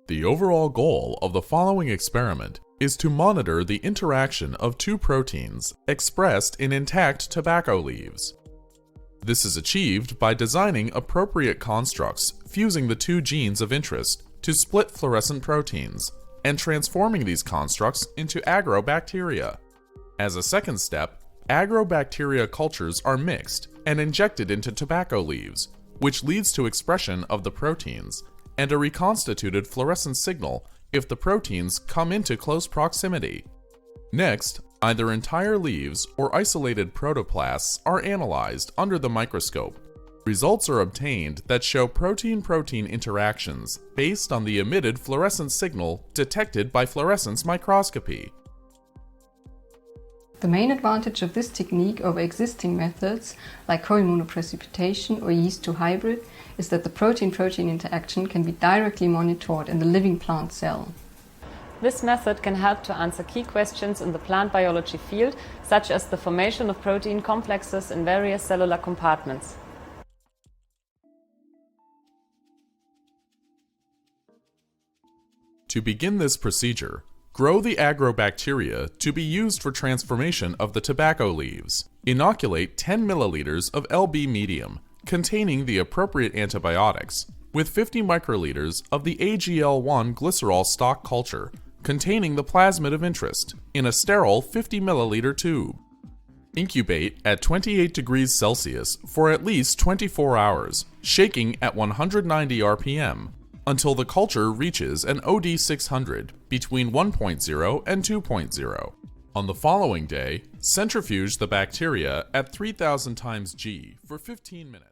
The overall goal of the following experiment is to monitor the interaction of two proteins expressed in intact tobacco leaves. This is achieved by designing appropriate constructs fusing the two genes of interest to split fluorescent proteins and transforming these constructs into agrobacteria. As a second step, agrobacteria cultures are mixed and injected into tobacco leaves, which leads to expression of the proteins and a reconstituted fluorescent signal if the proteins come into close proximity. Next, either entire leaves or isolated protoplasts are analyzed under the microscope. Results are obtained that show protein-protein interactions based on the emitted fluorescent signal detected by fluorescence microscopy. The main advantage of this technique over existing methods, like co-immunoprecipitation or yeast-2 hybrid, is that the protein-protein interaction can be directly monitored in the living plant cell. This method can help to answer key questions in the plant biology field, such as the formation of protein complexes in various cellular compartments. To begin this procedure, grow the agrobacteria to be used for transformation of the tobacco leaves. Inoculate 10 milliliters of LB medium containing the appropriate antibiotics with 50 microliters of the AGL1 glycerol stock culture containing the plasmid of interest in a sterile 50 milliliter tube. Incubate at 28 degrees Celsius for at least 24 hours, shaking at 190 RPM, until the culture reaches an OD 600 between 1.0 and 2.0. On the following day, centrifuge the bacteria at 3000 times G for 15 minutes.